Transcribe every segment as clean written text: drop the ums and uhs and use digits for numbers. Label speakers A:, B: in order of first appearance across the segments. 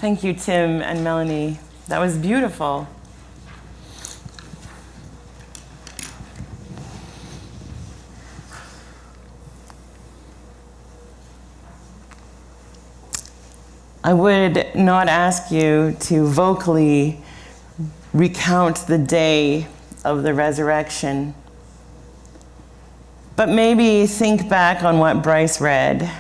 A: Thank you, Tim and Melanie. That was beautiful. I would not ask you to vocally recount the day of the resurrection, but maybe think back on what Bryce read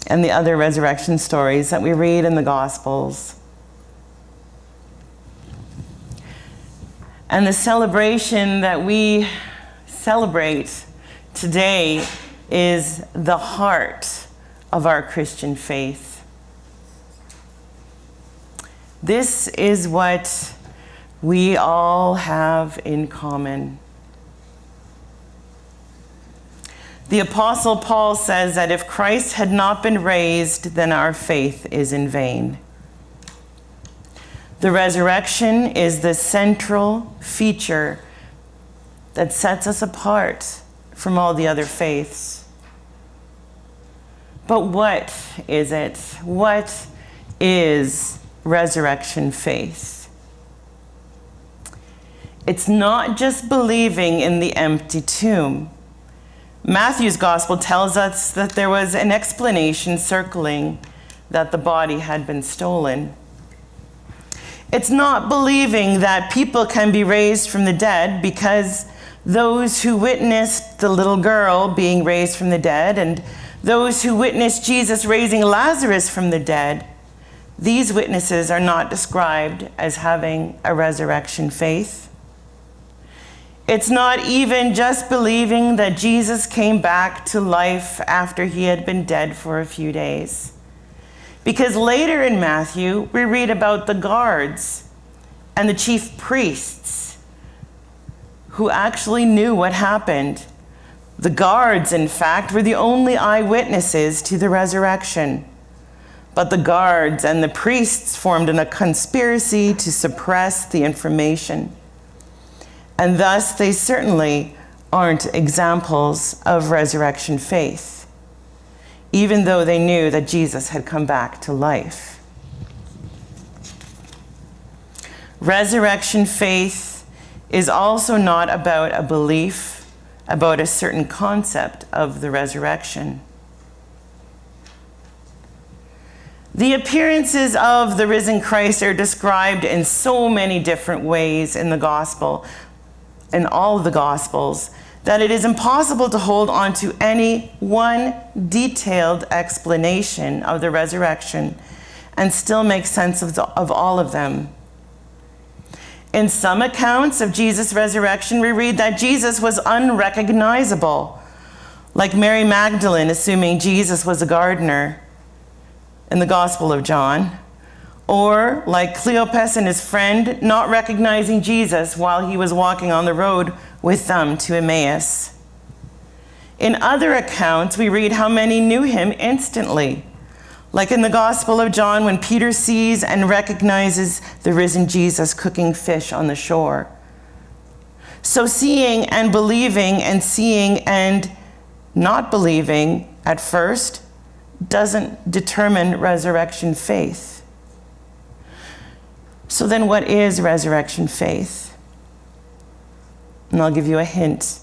A: and the other resurrection stories that we read in the Gospels. And the celebration that we celebrate today is the heart of our Christian faith. This is what we all have in common. The Apostle Paul says that if Christ had not been raised, then our faith is in vain. The resurrection is the central feature that sets us apart from all the other faiths. But what is it? What is resurrection faith? It's not just believing in the empty tomb. Matthew's gospel tells us that there was an explanation circling that the body had been stolen. It's not believing that people can be raised from the dead, because those who witnessed the little girl being raised from the dead and those who witnessed Jesus raising Lazarus from the dead, these witnesses are not described as having a resurrection faith. It's not even just believing that Jesus came back to life after he had been dead for a few days. Because later in Matthew, we read about the guards and the chief priests who actually knew what happened. The guards, in fact, were the only eyewitnesses to the resurrection. But the guards and the priests formed in a conspiracy to suppress the information. And thus, they certainly aren't examples of resurrection faith, even though they knew that Jesus had come back to life. Resurrection faith is also not about a belief about a certain concept of the resurrection. The appearances of the risen Christ are described in so many different ways in the gospel, in all of the gospels, that it is impossible to hold on to any one detailed explanation of the resurrection and still make sense of all of them. In some accounts of Jesus' resurrection, we read that Jesus was unrecognizable, like Mary Magdalene assuming Jesus was a gardener in the Gospel of John, or like Cleopas and his friend not recognizing Jesus while he was walking on the road with them to Emmaus. In other accounts, we read how many knew him instantly, like in the Gospel of John when Peter sees and recognizes the risen Jesus cooking fish on the shore. So seeing and believing and seeing and not believing at first doesn't determine resurrection faith. So then what is resurrection faith? And I'll give you a hint.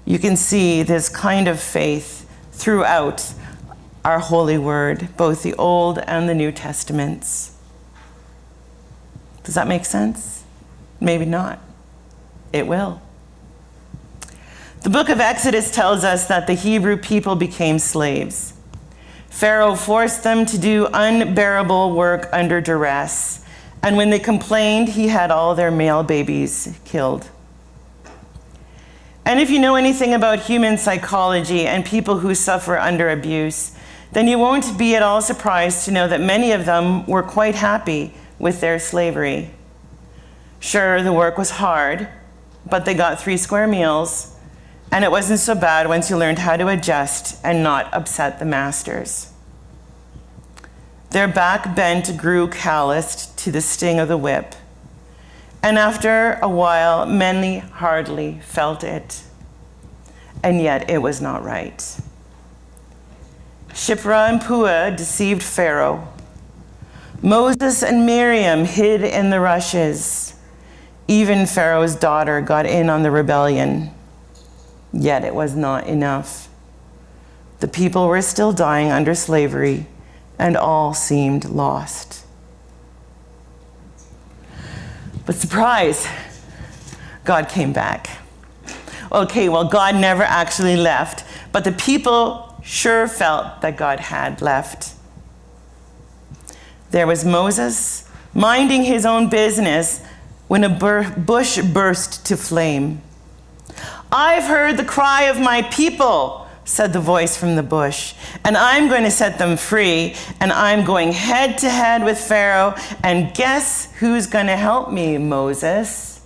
A: You can see this kind of faith throughout our holy word, both the Old and the New Testaments. Does that make sense? Maybe not. It will. The book of Exodus tells us that the Hebrew people became slaves. Pharaoh forced them to do unbearable work under duress, and when they complained, he had all their male babies killed. And if you know anything about human psychology and people who suffer under abuse, then you won't be at all surprised to know that many of them were quite happy with their slavery. Sure, the work was hard, but they got 3 square meals, and it wasn't so bad once you learned how to adjust and not upset the masters. Their back bent grew calloused to the sting of the whip, and after a while, many hardly felt it. And yet it was not right. Shiphrah and Puah deceived Pharaoh. Moses and Miriam hid in the rushes. Even Pharaoh's daughter got in on the rebellion. Yet it was not enough. The people were still dying under slavery, and all seemed lost. But surprise, God came back. Okay, well, God never actually left, but the people sure felt that God had left. There was Moses minding his own business when a bush burst to flame. "I've heard the cry of my people," said the voice from the bush, "and I'm going to set them free, and I'm going head to head with Pharaoh, and guess who's going to help me, Moses?"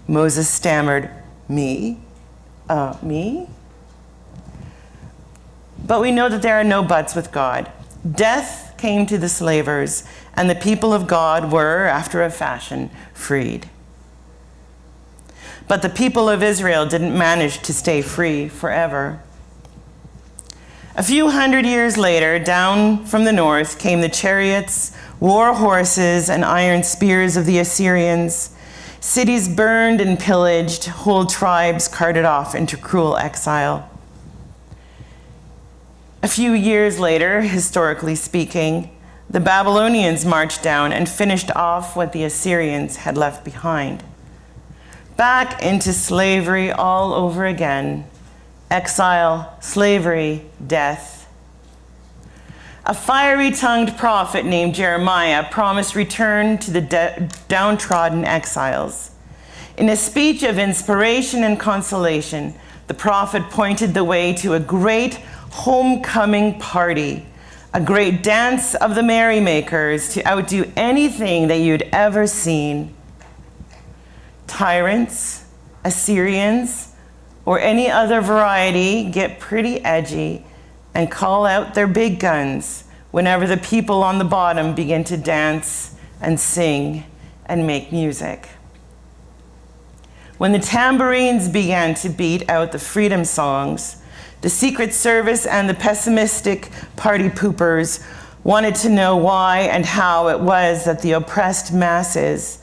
A: Moses stammered, Me? Me? But we know that there are no buts with God. Death came to the slavers, and the people of God were, after a fashion, freed. But the people of Israel didn't manage to stay free forever. A few hundred years later, down from the north came the chariots, war horses, and iron spears of the Assyrians. Cities burned and pillaged, whole tribes carted off into cruel exile. A few years later, historically speaking, the Babylonians marched down and finished off what the Assyrians had left behind. Back into slavery all over again. Exile, slavery, death. A fiery-tongued prophet named Jeremiah promised return to the downtrodden exiles. In a speech of inspiration and consolation, the prophet pointed the way to a great homecoming party, a great dance of the merrymakers to outdo anything that you'd ever seen. Tyrants, Assyrians, or any other variety get pretty edgy and call out their big guns whenever the people on the bottom begin to dance and sing and make music. When the tambourines began to beat out the freedom songs, the Secret Service and the pessimistic party poopers wanted to know why and how it was that the oppressed masses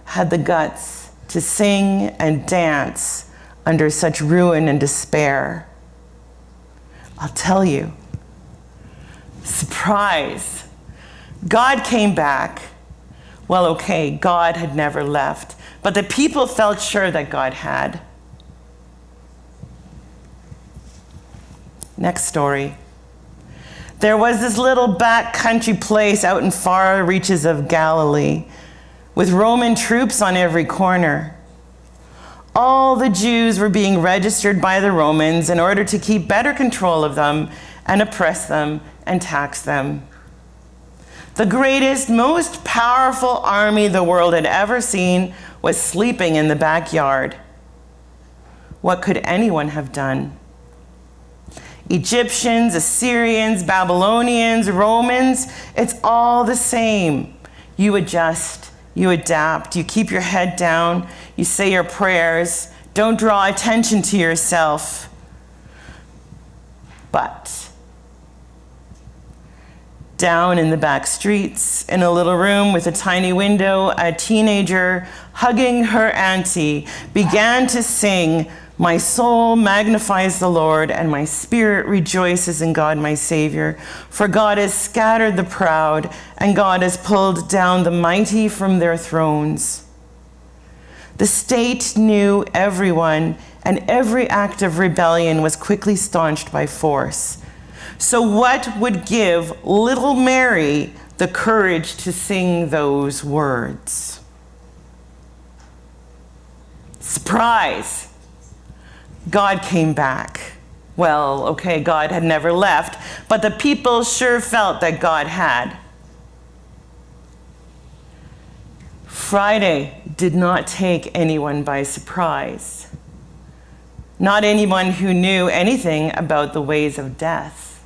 A: had the guts to sing and dance under such ruin and despair. I'll tell you, surprise, God came back. Well, okay, God had never left, but the people felt sure that God had. Next story. There was this little back country place out in far reaches of Galilee with Roman troops on every corner. All the Jews were being registered by the Romans in order to keep better control of them and oppress them and tax them. The greatest, most powerful army the world had ever seen was sleeping in the backyard. What could anyone have done? Egyptians, Assyrians, Babylonians, Romans, it's all the same. You adjust, you adapt, you keep your head down, you say your prayers, don't draw attention to yourself. But down in the back streets, in a little room with a tiny window, a teenager hugging her auntie began to sing, "My soul magnifies the Lord, and my spirit rejoices in God my Savior. For God has scattered the proud, and God has pulled down the mighty from their thrones." The state knew everyone, and every act of rebellion was quickly staunched by force. So what would give little Mary the courage to sing those words? Surprise! God came back. Well, okay, God had never left, but the people sure felt that God had. Friday did not take anyone by surprise. Not anyone who knew anything about the ways of death.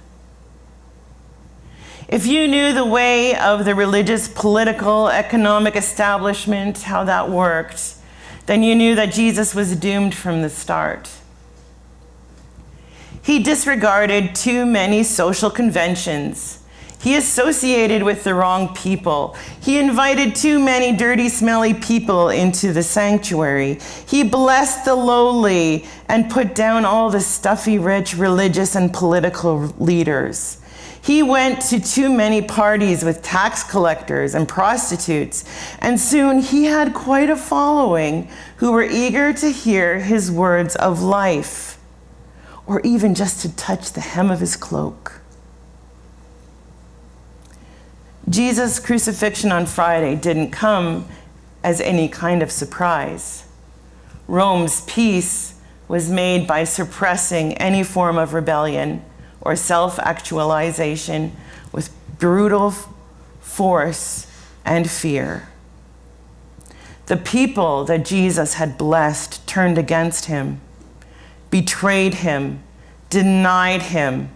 A: If you knew the way of the religious, political, economic establishment, how that worked, then you knew that Jesus was doomed from the start. He disregarded too many social conventions. He associated with the wrong people. He invited too many dirty, smelly people into the sanctuary. He blessed the lowly and put down all the stuffy, rich, religious, and political leaders. He went to too many parties with tax collectors and prostitutes, and soon he had quite a following who were eager to hear his words of life, or even just to touch the hem of his cloak. Jesus' crucifixion on Friday didn't come as any kind of surprise. Rome's peace was made by suppressing any form of rebellion or self-actualization with brutal force and fear. The people that Jesus had blessed turned against him, betrayed him, denied him,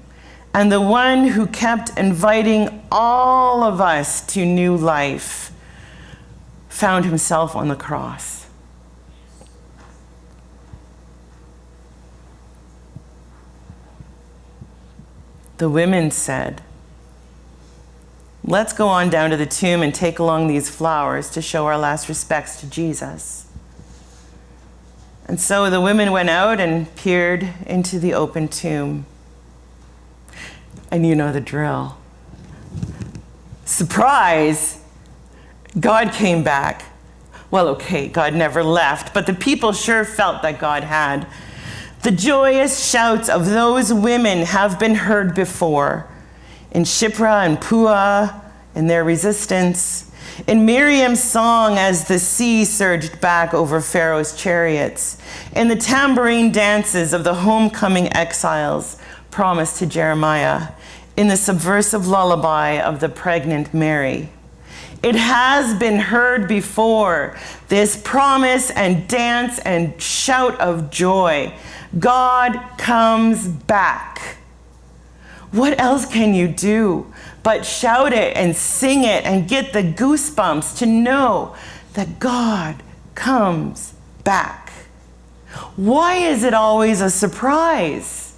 A: and the one who kept inviting all of us to new life found himself on the cross. The women said, "Let's go on down to the tomb and take along these flowers to show our last respects to Jesus." And so the women went out and peered into the open tomb. And you know the drill. Surprise! God came back. Well, okay, God never left, but the people sure felt that God had. The joyous shouts of those women have been heard before in Shiphrah and Puah in their resistance, in Miriam's song as the sea surged back over Pharaoh's chariots, in the tambourine dances of the homecoming exiles promised to Jeremiah, in the subversive lullaby of the pregnant Mary. It has been heard before, this promise and dance and shout of joy. God comes back. What else can you do but shout it and sing it and get the goosebumps to know that God comes back? Why is it always a surprise?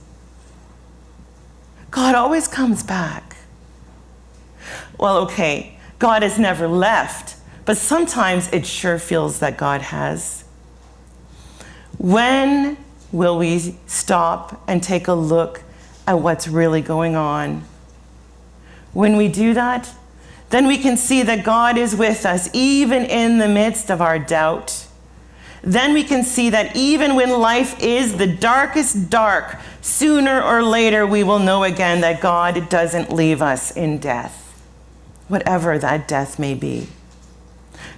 A: God always comes back. Well, okay, God has never left, but sometimes it sure feels that God has. When will we stop and take a look at what's really going on? When we do that, then we can see that God is with us even in the midst of our doubt. Then we can see that even when life is the darkest dark, sooner or later we will know again that God doesn't leave us in death, whatever that death may be.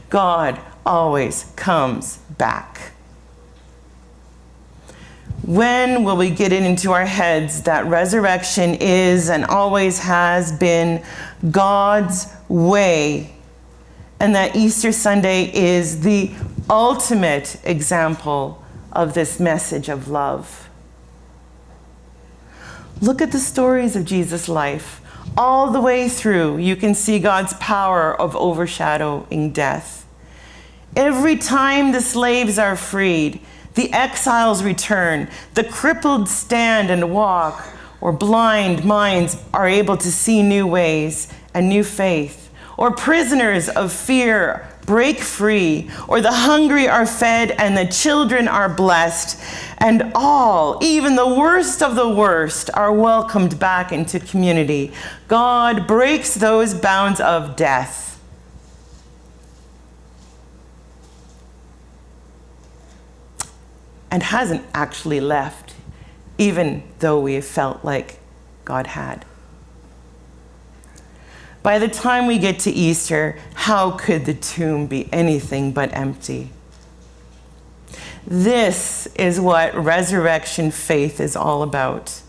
A: God always comes back. When will we get it into our heads that resurrection is and always has been God's way, and that Easter Sunday is the ultimate example of this message of love? Look at the stories of Jesus' life. All the way through, you can see God's power of overshadowing death. Every time the slaves are freed, the exiles return, the crippled stand and walk, or blind minds are able to see new ways and new faith, or prisoners of fear break free, or the hungry are fed and the children are blessed, and all, even the worst of the worst, are welcomed back into community. God breaks those bounds of death. And hasn't actually left, even though we have felt like God had. By the time we get to Easter, how could the tomb be anything but empty? This is what resurrection faith is all about.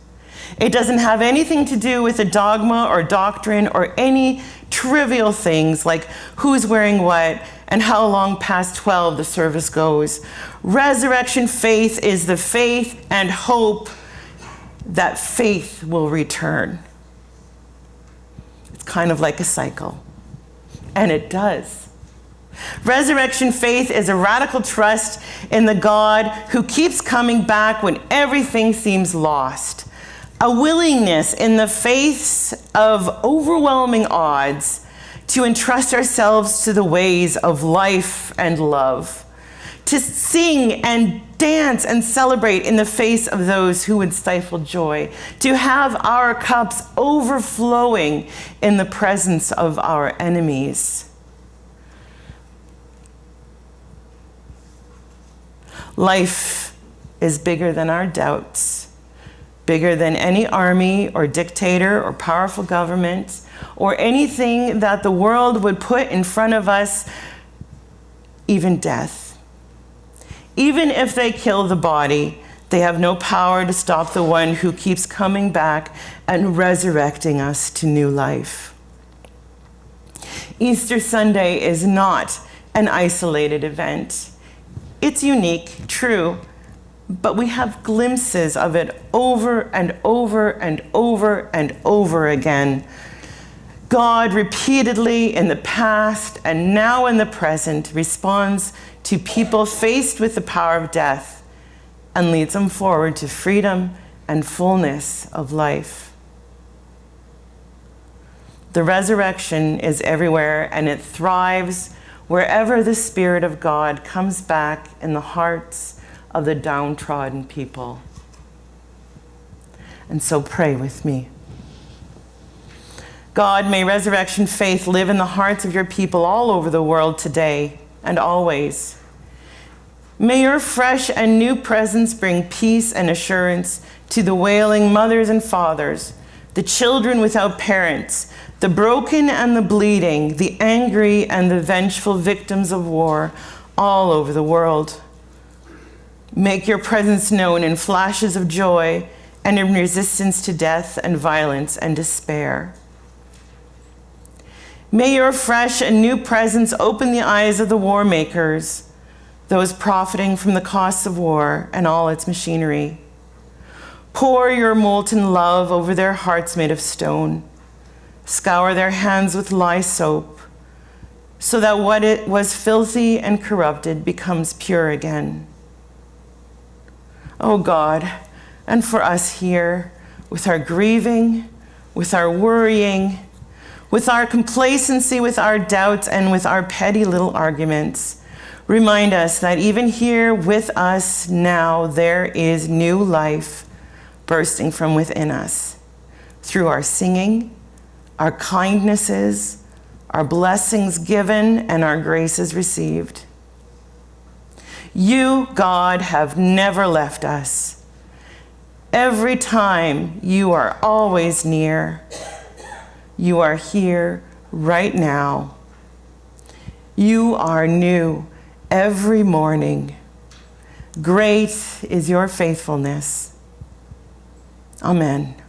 A: It doesn't have anything to do with a dogma or doctrine or any trivial things like who's wearing what and how long past 12 the service goes. Resurrection faith is the faith and hope that faith will return. It's kind of like a cycle, and it does. Resurrection faith is a radical trust in the God who keeps coming back when everything seems lost. a willingness in the face of overwhelming odds to entrust ourselves to the ways of life and love, to sing and dance and celebrate in the face of those who would stifle joy, to have our cups overflowing in the presence of our enemies. Life is bigger than our doubts, bigger than any army or dictator or powerful government or anything that the world would put in front of us, even death. Even if they kill the body, they have no power to stop the one who keeps coming back and resurrecting us to new life. Easter Sunday is not an isolated event. It's unique, true, but we have glimpses of it over and over and over and over again. God repeatedly in the past and now in the present responds to people faced with the power of death and leads them forward to freedom and fullness of life. The resurrection is everywhere, and it thrives wherever the Spirit of God comes back in the hearts of the downtrodden people. And so pray with me. God, may resurrection faith live in the hearts of your people all over the world today and always. May your fresh and new presence bring peace and assurance to the wailing mothers and fathers, the children without parents, the broken and the bleeding, the angry and the vengeful victims of war all over the world. Make your presence known in flashes of joy and in resistance to death and violence and despair. May your fresh and new presence open the eyes of the war makers, those profiting from the costs of war and all its machinery. Pour your molten love over their hearts made of stone. Scour their hands with lye soap, so that what it was filthy and corrupted becomes pure again. Oh God, and for us here, with our grieving, with our worrying, with our complacency, with our doubts, and with our petty little arguments, remind us that even here with us now, there is new life bursting from within us through our singing, our kindnesses, our blessings given, and our graces received. You, God, have never left us. Every time, you are always near. You are here right now. You are new every morning. Great is your faithfulness. Amen.